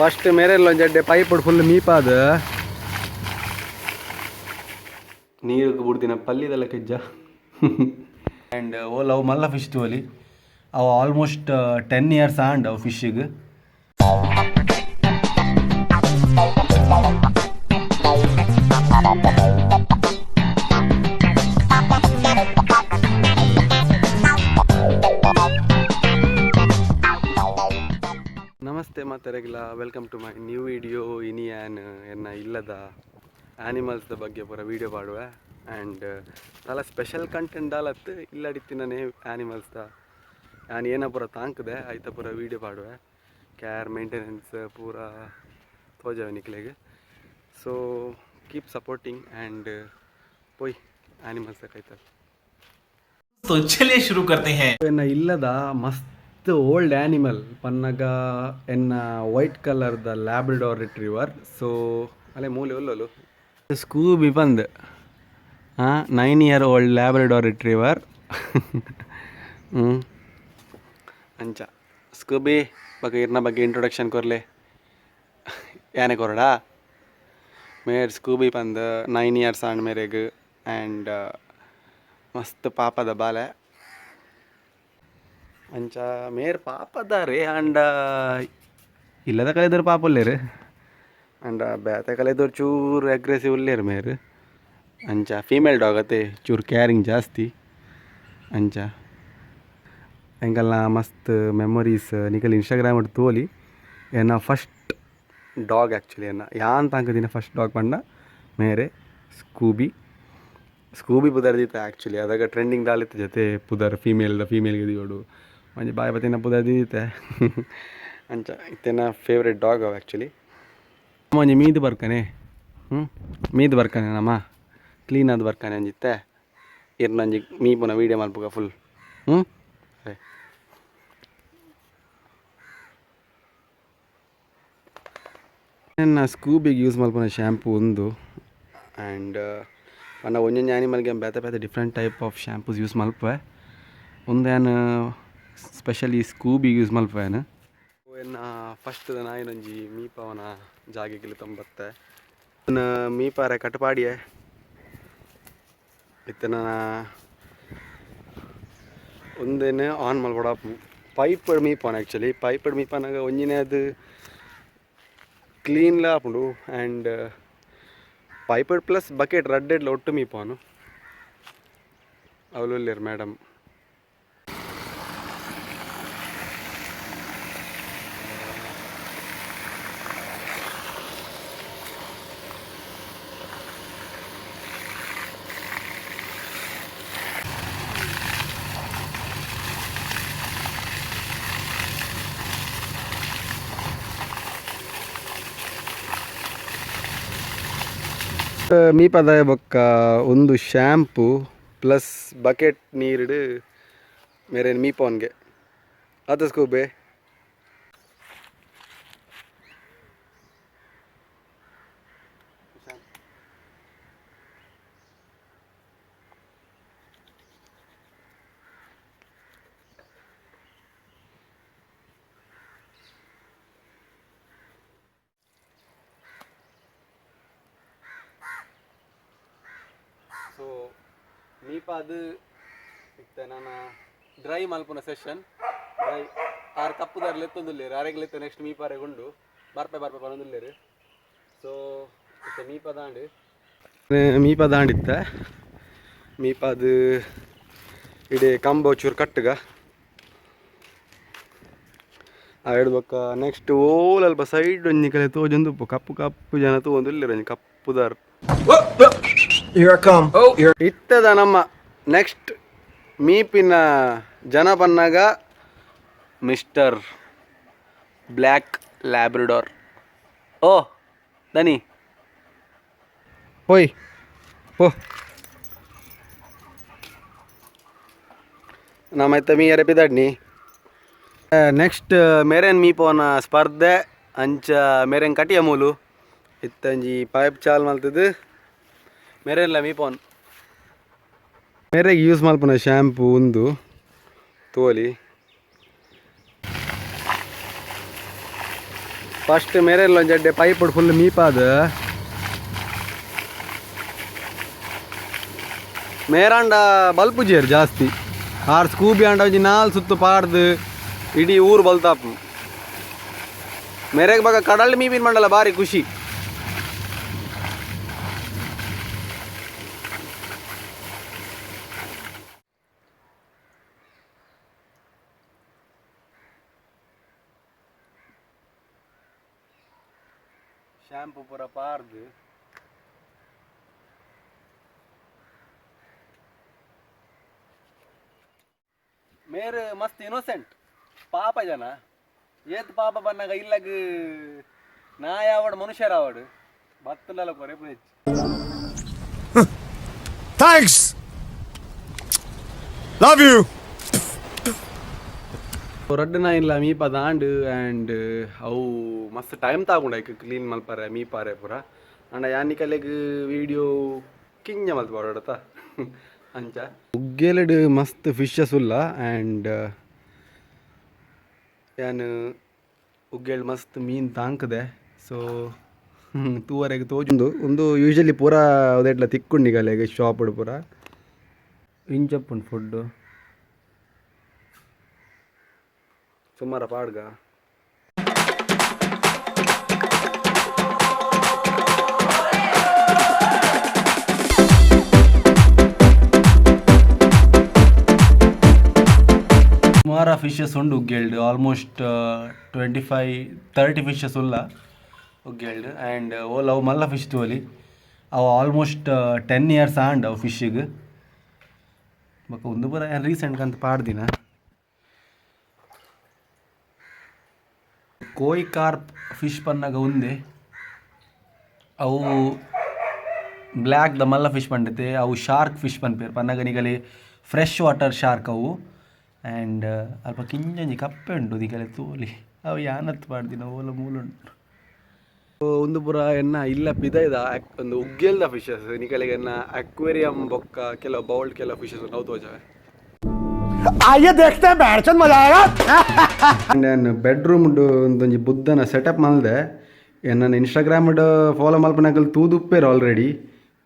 First ಮೇರೆಲ್ಲ ಒಂದು ಜಡ್ಡೆ pipe full ಮೀಪಾದ ನೀರಿಗೆ ಬಿಡ್ದಿನ ಪಲ್ಲಿದೆಲ್ಲ ಕೆಜ್ಜ and ಓಲ್ ಅವು ಮಲ್ಲ ಫಿಶ್ ತೋಲಿ ಅವು ಆಲ್ಮೋಸ್ಟ್ 10 years ಆಂಡ್ ಅವು ಫಿಶ್ಶಿಗೆ ನಮಸ್ತೆ ಮಾತಾಡಗಿಲ್ಲ welcome to my new video ಇನಿಯಾನ್ ಎನ್ನ ಇಲ್ಲದ ಆ್ಯನಿಮಲ್ಸ್ದ ಬಗ್ಗೆ ಪೂರ ವೀಡಿಯೋ ಮಾಡುವೆ ಆ್ಯಂಡ್ ತಲ ಸ್ಪೆಷಲ್ ಕಂಟೆಂಟ್ ಆಲತ್ತು ಇಲ್ಲಡಿತ್ತಿನೇ ಆ್ಯನಿಮಲ್ಸ್ದ ನಾನು ಏನ ಪೂರ ತಾಂಕದೆ ಆಯ್ತ ಪೂರ ವೀಡಿಯೋ ಮಾಡುವೆ ಕೇರ್ ಮೇಂಟೆನೆನ್ಸ್ ಪೂರ ತೋಜವೆ ನಿಕ್ಲೆಗೆ ಸೊ ಕೀಪ್ ಸಪೋರ್ಟಿಂಗ್ ಆ್ಯಂಡ್ ಪೋಯ್ ಆ್ಯನಿಮಲ್ಸ್ ಆಯ್ತಲ್ಲ तो चलिए शुरू करते हैं ಎನ್ನ ಇಲ್ಲದ ಮಸ್ತ್ ಓಲ್ಡ್ ಆ್ಯನಿಮಲ್ ಪನ್ನಗ ಎನ್ನ ವೈಟ್ ಕಲರ್ದ ಲ್ಯಾಬ್ರಡಾರ್ ರಿಟ್ರೀವರ್ ಸೊ ಅಲ್ಲೇ ಮೂಲೆ ಒಲ್ಲೋಲು ಸ್ಕೂಬಿ ಬಂದ್ 9 year old ಲ್ಯಾಬ್ರಡಾರ್ ರಿಟ್ರೀವರ್ ಅಂಚ ಸ್ಕೂಬಿ ಬಗ್ಗೆ ಇರ್ನ ಬಗ್ಗೆ ಇಂಟ್ರೊಡಕ್ಷನ್ ಕೊರ್ಲೆ ಯಾನೆ ಕೊರಡಾ ಮೇರ್ ಸ್ಕೂಬಿ ಬಂದ್ 9 years ಆಂಡ್ ಮೇರೆಗ್ ಆ್ಯಂಡ್ ಮಸ್ತ್ ಪಾಪದ ಬಾಲೆ ಅಂಚ ಮೇರ್ ಪಾಪದ ರೀ ಆಂಡ ಇಲ್ಲದ ಕಲೆದವ್ರು ಪಾಪ ಉಲ್ಲೇರು ಆಂಡ ಬೇತೆ ಕಲೆದವ್ರು ಚೂರು ಅಗ್ರೆಸಿವ್ ಉಲ್ಲೇರು ಮೇರ್ ಅಂಚ ಫೀಮೇಲ್ ಡಾಗ್ ಅತ್ತೆ ಚೂರು ಕೇರಿಂಗ್ ಜಾಸ್ತಿ ಅಂಚ ಎಂಕಲ್ನ ಮಸ್ತ್ ಮೆಮೊರೀಸ್ ನಿಕಲ್ ಇನ್ಸ್ಟಾಗ್ರಾಮ್ ಅಟ್ಟು ತೋಲಿ ಏನ ಫಸ್ಟ್ ಡಾಗ್ ಆ್ಯಕ್ಚುಲಿ ಏನ ಯಾನ್ ತಾಂಕ ದಿನ ಫಸ್ಟ್ ಡಾಗ್ ಪಂಡ ಮೇರೆ ಸ್ಕೂಬಿ ಪುದರ್ದಿತ್ತ ಆ್ಯಕ್ಚುಲಿ ಅದಾಗ ಟ್ರೆಂಡಿಂಗ್ ದಾಲಿತ್ತು ಜೊತೆ ಪುದರ್ ಫೀಮೇಲ್ಗೆ ದಿಯೋಡು ಮಂಜೆ ಬಾಯ್ ಬತ್ತಿನ ಪುದರ್ದಿತ್ತೆ ಅಂಚ ಇತ್ತೆನ ಫೇವ್ರೆಟ್ ಡಾಗ್ ಅವ ಆ್ಯಕ್ಚುಲಿ ಮಂಜೆ ಮೀದು ಬರ್ಕನೆ ಮೀದು ಬರ್ಕನೆ ನಮ್ಮ ಕ್ಲೀನ್ ಆದ ಬರ್ಕನೆ ಅಂಜಿತ್ತೆ ಇರ್ ನಂಜಿ ಮೀಪುನ ವೀಡಿಯೋ ಮಲ್ಪುಗ ಫುಲ್ ನನ್ನ ಸ್ಕೂಬಿಗೆ ಯೂಸ್ ಮಲ್ಪುನ ಶ್ಯಾಂಪು ಒಂದು ಆ್ಯಂಡ್ ಪಂಡ ಒಂದೊಂದು ಆ್ಯನಿಮಲ್ಗೆ ಬೇತೆ different type of shampoos use ಮಲ್ಪುವೆ ಒಂದೇನು ಸ್ಪೆಷಲಿ ಸ್ಕೂಬಿಗೆ ಯೂಸ್ ಮಲ್ಪುವೇನು ಎನ್ನ ಫಸ್ಟ್ ನಾಯಿನೊಂಜಿ ಮೀಪವನ ಜಾಗೆಗಿಲ್ಲಿ ತೊಂಬತ್ತೆ ಮೀಪಾರೆ ಕಟ್ಪಾಡಿಯೇ ಇತ್ತನ ಒಂದೇನೆ ಆನ್ ಮಲ್ಪಡ ಪೈಪಡ್ ಮೀಪವನ ಆ್ಯಕ್ಚುಲಿ ಪೈಪಡ್ ಮೀಪನಾಗ ಒಂಜಿನೇ ಅದು ಕ್ಲೀನ್ಲ ಆಪುಂಡು ಆ್ಯಂಡ್ ಪೈಪಡ್ ಪ್ಲಸ್ ಬಕೆಟ್ ರಡ್ಡೆಡ್ಲ ಒಟ್ಟು ಮೀಪವನು ಅವಲುಲ್ಲೇರು ಮೇಡಮ್ ಮೀಪದ ಬೊಕ್ಕ ಒಂದು ಶ್ಯಾಂಪು ಪ್ಲಸ್ ಬಕೆಟ್ ನೀರಿಡು ಮೇರೆ ಮೀಪವನ್ಗೆ ಅದು ಸ್ಕೂಬೆ ಸೊ ಮೀಪಾದು ಇತ್ತೆ ನಾನು ಡ್ರೈ ಮಲ್ಪುನ ಸೆಷನ್ ಡ್ರೈ ಆರು ಕಪ್ಪುದಾರ್ಲಿ ಎತ್ತೊಂದುಲ್ಲೇರು ಆರೆಗ್ಲೆತ್ತ ನೆಕ್ಸ್ಟ್ ಮೀಪಾರೆಗೊಂಡು ಬರ್ಪೆ ಬರೋದುಲ್ಲೇರು ಸೊ ಇತ್ತೆ ಮೀಪದಾಂಡಿತ್ತೆ ಮೀಪಾದು ಇಡೀ ಕಂಬ ಚೂರು ಕಟ್ಟುಗ ಹೇಳ್ಬೇಕ ನೆಕ್ಸ್ಟ್ ಓಲ್ ಅಲ್ಪ ಸೈಡ್ ಒಂಜಿ ಕಲೆ ತೋಜೊಂದು ಕಪ್ಪು ಜನ ತೋಂದುಲ್ಲೇರು ಒಂಜಿ ಕಪ್ಪುದಾರ್ ಇತ್ತದ ನಮ್ಮ ನೆಕ್ಸ್ಟ್ ಮೀಪಿನ ಜನ ಬನ್ನಾಗ ಮಿಸ್ಟರ್ ಬ್ಲ್ಯಾಕ್ ಲ್ಯಾಬ್ರಡಾರ್ ಓ ದನಿ ಹೋಯ್ ಓ ನಮ್ಮತ್ತ ಮೀ ಎರೆಪಿದಾಡ್ನಿ ನೆಕ್ಸ್ಟ್ ಮೇರೆನ್ ಮೀಪೋನ ಸ್ಪರ್ಧೆ ಅಂಚ ಮೇರೆನ್ ಕಟಿಯ ಮೂಲು ಇತ್ತಂಜಿ ಪೈಪ್ ಚಾಲ್ ಮಲ್ತದು ಮೇರೆಲ್ಲ ಮೀಪೋನ್ ಮೇರೆಗೆ ಯೂಸ್ ಮಲ್ಪನ ಶ್ಯಾಂಪು ಒಂದು ತೋಲಿ ಫಸ್ಟ್ ಮೇರೆಲ್ಲ ಒಂದು ಜಡ್ಡೆ ಪೈಪ್ ಫುಲ್ ಮೀಪಾದ ಮೇರಾಂಡ ಬಲ್ಪುಜೇರು ಜಾಸ್ತಿ ಆರು ಸ್ಕೂಬಿ ಅಂಡ ಒಂಜಿ ನಾಲ್ ಸುತ್ತು ಪಾಡ್ದು ಇಡೀ ಊರು ಬಲ್ತಾಪು ಮೇರೆಗೆ ಬಾಗ ಕಡಲ್ ಮೀಪಿನ ಮಂಡಲ ಭಾರಿ ಖುಷಿ. ಶಾಂಪು ಪೂರ ಪಾರ್ದು ಮೇರೆ ಮಸ್ತ್ ಇನೋಸೆಂಟ್ ಪಾಪ ಜನ ಏತ್ ಪಾಪ ಬನ್ನಾಗ ಇಲ್ಲಗ ನಾ ಯಾವಡು ಮನುಷ್ಯರಾವಡು ಬತ್ತಲಲ್ಲ ಕೊರೆ ಹೆಚ್ಚು. Thanks love you. ರಡ್ಡನ ಇಲ್ಲ ಮೀಪ ದಾಂಡು ಆ್ಯಂಡ್ ಅವು ಮಸ್ತ್ ಟೈಮ್ ತಗೊಂಡು ಐಕ್ ಕ್ಲೀನ್ ಮಲ್ಪಾರೆ ಮೀಪಾರೆ ಪೂರ ಅಂಡ ಯಾನಿ ಕಲೆಗ್ ವೀಡಿಯೋ ಕಿಂಜ ಮಲ್ಪಾಡತ್ತ ಅಂಚ ಉಗ್ಗೆಲಡ್ ಮಸ್ತ್ ಫಿಶಸ್ ಉಲ್ಲ ಆ್ಯಂಡ್ ಯಾನು ಉಗ್ಗೆಲ್ ಮಸ್ತ್ ಮೀನು ತಾಂಕದೆ ಸೊ ತೂವರೆಗೆ ತೋಜುಂಡು ಒಂದು ಯೂಶಲಿ ಪೂರ ಅದೆಟ್ಲ ತಿಕ್ಕೊಂಡಿಗಲೆಗೆ ಶಾಪ್ ಪೂರ ಇಂಚಪ್ಪುಂಡು ಫುಡ್ಡು ಸುಮಾರ ಪಾಡ್ಗ ಸುಮಾರ ಫಿಶಸ್ ಉಂಡು ಉಗ್ಗೆಲ್ಡ್ ಆಲ್ಮೋಸ್ಟ್ 25-30 ಫಿಶಸ್ ಉಲ್ಲ ಉಗ್ಗೆಲ್ಡ್ ಆ್ಯಂಡ್ ಓಲ್ ಅವು ಮಲ್ಲ ಫಿಶ್ ತೋಲಿ ಅವು ಆಲ್ಮೋಸ್ಟ್ 10 ಇಯರ್ಸ್ ಆಂಡ್ ಅವು ಫಿಶ್ಶಿಗೆ ಬೊಕ್ಕ ಒಂದು ಪೂರ ರೀಸೆಂಟ್ ಕಂತ ಪಾಡ್ದಿನ ಕೋಯಿ ಕಾರ್ಪ್ ಫಿಶ್ ಪನ್ನಾಗ ಉಂದೆ ಅವು ಬ್ಲ್ಯಾಕ್ ದ ಮಲ್ಲ ಫಿಶ್ ಪಂಡತೆ ಅವು ಶಾರ್ಕ್ ಫಿಶ್ ಪನ್ಪೇರು ಪನ್ನಾಗ ನಿಗಲಿ ಫ್ರೆಶ್ ವಾಟರ್ ಶಾರ್ಕ್ ಅವು ಆ್ಯಂಡ್ ಅಲ್ಪ ಕಿಂಜಂಜಿ ಕಪ್ಪೆ ಉಂಟು ದಿಗಲೆ ತೋಲಿ ಅವು ಯಾನತ್ ಪಾಡ್ದಿನ ಓಲ ಮೂಲುಂಟು ಒಂದು ಪುರ ಎನ್ನ ಇಲ್ಲ ಪಿದೈದ ಒಂದು ಉಗ್ಗೆಲ್ದ ಫಿಶಸ್ ನಿಕಲೆಗೆ ಎನ್ನ ಅಕ್ವೇರಿಯಂ ಬೊಕ್ಕ ಕೆಲವು ಬೌಲ್ಡ್ ಕೆಲವು ಫಿಶಸ್ ನಾವು ತೋಜವೆ आइए देखते हैं बैठचंद मजा आएगा. ನಾನು ಬೆಡ್ರೂಮ್ ಒಂದೊಂದು ಬುದ್ಧನ ಸೆಟಪ್ ಮಾಡಿದೆ ನನ್ನ ಇನ್ಸ್ಟಾಗ್ರಾಮ್ ಫಾಲೋ ಮಲ್ಪನಾಗಲ್ಲಿ ತೂದುಪ್ಪೇರು ಆಲ್ರೆಡಿ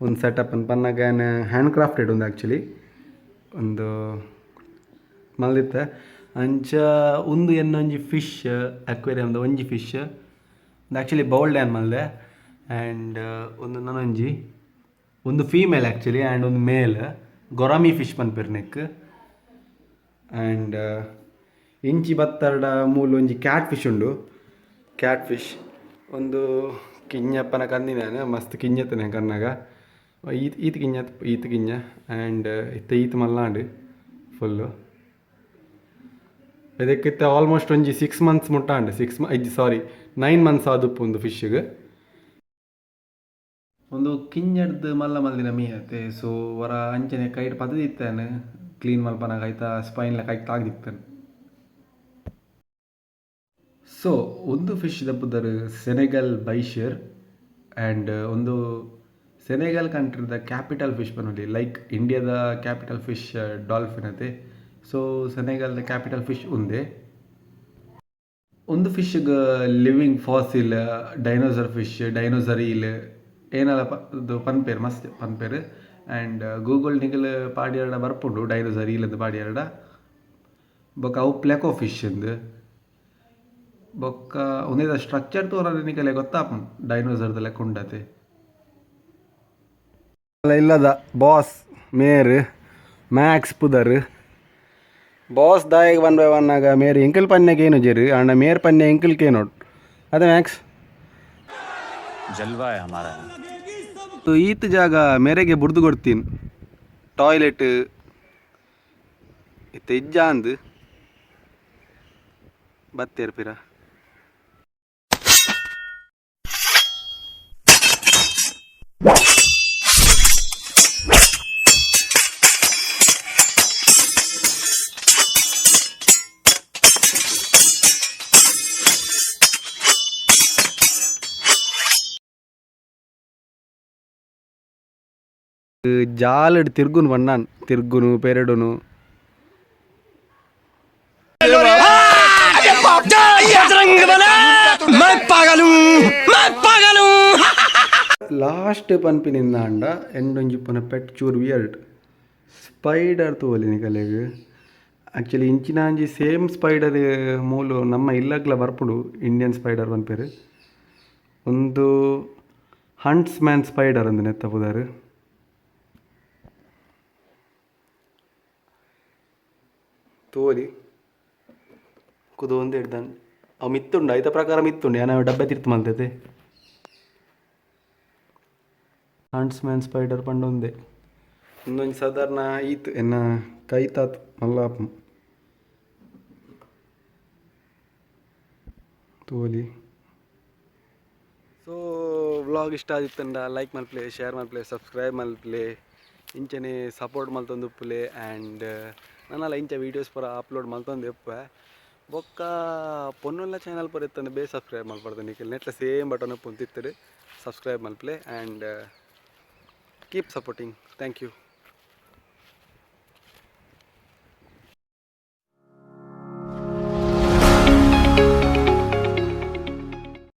ಒಂದು ಸೆಟಪ್ ಅಂತ ಪನ್ನಾಗ ಹ್ಯಾಂಡ್ ಕ್ರಾಫ್ಟೆಡ್ ಒಂದು ಆ್ಯಕ್ಚುಲಿ ಒಂದು ಮಲ್ದಿತ್ತೆ ಅಂಚ ಒಂದು ಎನ್ನೊಂಜಿ ಫಿಶ್ ಅಕ್ವೇರಿಯಮ್ದ ಒಂಜಿ ಫಿಶ್ ಒಂದು ಆ್ಯಕ್ಚುಲಿ ಬೌಲ್ಡ್ ಆ್ಯನ್ ಮಲ್ದೆ ಆ್ಯಂಡ್ ಒಂದು ನನೊಂಜಿ ಒಂದು ಫೀಮೇಲ್ ಆ್ಯಕ್ಚುಲಿ ಆ್ಯಂಡ್ ಒಂದು ಮೇಲ್ ಗೊರಾಮಿ ಫಿಶ್ ಪನ್ಪೇರು ನೆಕ್ ಆ್ಯಂಡ್ ಇಂಚಿ ಬತ್ತರ್ಡ ಮೂಲು ಒಂಜಿ ಕ್ಯಾಟ್ ಫಿಶ್ ಉಂಡು ಕ್ಯಾಟ್ ಫಿಶ್ ಒಂದು ಕಿಂಜಪ್ಪನ ಕಂದಿನ ಮಸ್ತ್ ಕಿಂಜತ್ತನೆ ಕನ್ನಾಗ ಈತ್ ಕಿಂಜ ಆ್ಯಂಡ್ ಈತ್ ಮಲ್ಲಾಂಡು ಫುಲ್ಲು ಇದಕ್ಕಿತ್ತ ಆಲ್ಮೋಸ್ಟ್ ಒಂಜಿ 6 months ಮುಟ್ಟಾಂಡು 9 months ಆದುಪ್ಪು ಒಂದು ಫಿಶ್ಗೆ ಒಂದು ಕಿಂಜಡ್ದು ಮಲ್ಲ ಮಲ್ದಿನ ಮೀನತ್ತೆ ಸೊ ವರ ಅಂಚನೆ ಕೈಟ್ ಪದದಿತ್ತಾನೆ ಕ್ಲೀನ್ ಮಲ್ಪನಾಗ ಆಯ್ತಾ ಸ್ಪೈನ್ಲ ಕೈ ತಾಗ್ದಿತ್ತಾನೆ. ಸೊ ಒಂದು ಫಿಶ್ ದಪ್ಪುದರು ಸೆನೆಗಲ್ ಬೈಶರ್ ಆ್ಯಂಡ್ ಒಂದು ಸೆನೆಗಲ್ ಕಂಟ್ರಿದ ಕ್ಯಾಪಿಟಲ್ ಫಿಶ್ ಬನ್ನೋಲಿ ಲೈಕ್ ಇಂಡಿಯಾದ ಕ್ಯಾಪಿಟಲ್ ಫಿಶ್ ಡಾಲ್ಫಿನ್ ಅತೆ ಸೊ ಸೆನೆಗಲ್ದ ಕ್ಯಾಪಿಟಲ್ ಫಿಶ್ ಉಂದೆ ಒಂದು ಫಿಶ್ಗೆ living fossil dinosaur fish dinosaur eel ಏನಲ್ಲ ಪನ್ಪೇರು ಮಸ್ತ್ ಪನ್ಪೇರು ಆ್ಯಂಡ್ ಗೂಗಲ್ ನಿಗಲ್ ಪಾಡಿಯಾಡ ಬರ್ಪುಂಡು ಡೈನೋಸರ್ ಈಲದ ಪಾಡಿಯಾಡ ಬೊಕ್ಕ ಅವು ಪ್ಲೆಕೋ ಫಿಶ್ ಅಂದು ಬೊಕ್ಕ ಒಂದೇದ ಸ್ಟ್ರಕ್ಚರ್ ತೋರ ನಿಗಲೆ ಗೊತ್ತಾಪು ಡೈನೋಸರ್ದ ಲೆಕ್ಕ ಉಂಡತೆ ಇಲ್ಲದ ಬಾಸ್ ಮೇರ್ ಮ್ಯಾಕ್ಸ್ ಪುದರ್ ಬಾಸ್ ದಾಯಿಗೆ 1 by 1 ಆಗ ಮೇರ್ ಎಂಕಲ್ ಪನ್ನೆಗೆ ಏನು ಜೇರು ಅಣ್ಣ ಮೇರ್ ಪನ್ನೆ ಎಂಕಲ್ಗೆ ನೋಡು ಅದೇ ಮ್ಯಾಕ್ಸ್ ಜಲ್ವಾ ಹೈ ಹಮಾರಾ. ಈತ್ ಜಾಗ ಮೇರೆಗೆ ಬುಡ್ದು ಕೊಡ್ತೀನಿ ಟಾಯ್ಲೆಟ್ ಇತ್ತ ಇಜ್ಜ ಅಂದು ಬತ್ತೇರ್ಪಿರ ಜಾಲಡ್ ತಿರ್ಗುನು ಬಣ್ಣಾನ್ ತಿರ್ಗುನು ಪೆರಡುನು मैं पागल ಲಾಸ್ಟ್ ಪನ್ಪಿನಿಂದ ಅಂಡ ಎಂಡೊಂಜಿಪ್ಪನ ಪೆಟ್ ಚೂರ್ ವಿಯರ್ಡ್ ಸ್ಪೈಡರ್ ತೋಲಿ ನಿಕಲೆಗ್ ಆ್ಯಕ್ಚುಲಿ ಇಂಚಿನಾಂಜಿ ಸೇಮ್ ಸ್ಪೈಡರ್ ಮೂಲು ನಮ್ಮ ಇಲ್ಲಗ್ಲ ಬರ್ಪುಡು ಇಂಡಿಯನ್ ಸ್ಪೈಡರ್ ಪನ್ಪೇರು ಒಂದು ಹಂಟ್ಸ್ ಮ್ಯಾನ್ ಸ್ಪೈಡರ್ ಅಂದು ನೆತ್ತ ಪುದಾರು ತೋಲಿ ಕುದು ಒಂದು ಹಿಡ್ದಾನೆ ಅವು ಮಿತ್ತುಂಡು ಐತ ಪ್ರಕಾರ ಮಿತ್ತುಂಡು ಏನೋ ಡಬ್ಬೆ ತಿರ್ತು ಮಲ್ತೈತೆ ಹಂಟ್ಸ್ ಮ್ಯಾನ್ ಸ್ಪೈಡರ್ ಪಂಡ ಒಂದೇ ಇನ್ನೊಂದು ಸಾಧಾರಣ ಈತು ಎನ್ನ ಕೈತಾತು ಮಲ್ಲಾಪ ತೋಲಿ ಸೊ ವ್ಲಾಗ್ ಇಷ್ಟ ಆದಿತ್ತಂಡ ಲೈಕ್ ಮಲ್ಪ್ಲೆ ಶೇರ್ ಮಲ್ಪ್ಲೆ ಸಬ್ಸ್ಕ್ರೈಬ್ ಮಲ್ಪ್ಲೆ ಇಂಚನೆ ಸಪೋರ್ಟ್ ಮಲ್ತೊಂದುಪ್ಪುಲೆ ಆ್ಯಂಡ್ ನನ್ನಲ್ಲ ಇಂಚ ವೀಡಿಯೋಸ್ ಪೂರ ಅಪ್ಲೋಡ್ ಮಲ್ತೊಂದು ಎಪ್ಪೆ ಬೊಕ್ಕ ಪೊನ್ನುಲ್ಲ ಚಾನಲ್ ಪೂರ ಇತ್ತಂದು ಬೇ ಸಬ್ಸ್ಕ್ರೈಬ್ ಮಲ್ಪಡ್ದೆ ನಿಖಿಲ್ ನೆಟ್ಲ ಸೇಮ್ ಬಟನ್ ಉಪ್ಪು ತಿತ್ತಡು ಸಬ್ಸ್ಕ್ರೈಬ್ ಮಲ್ಪ್ಲೆ and keep supporting thank you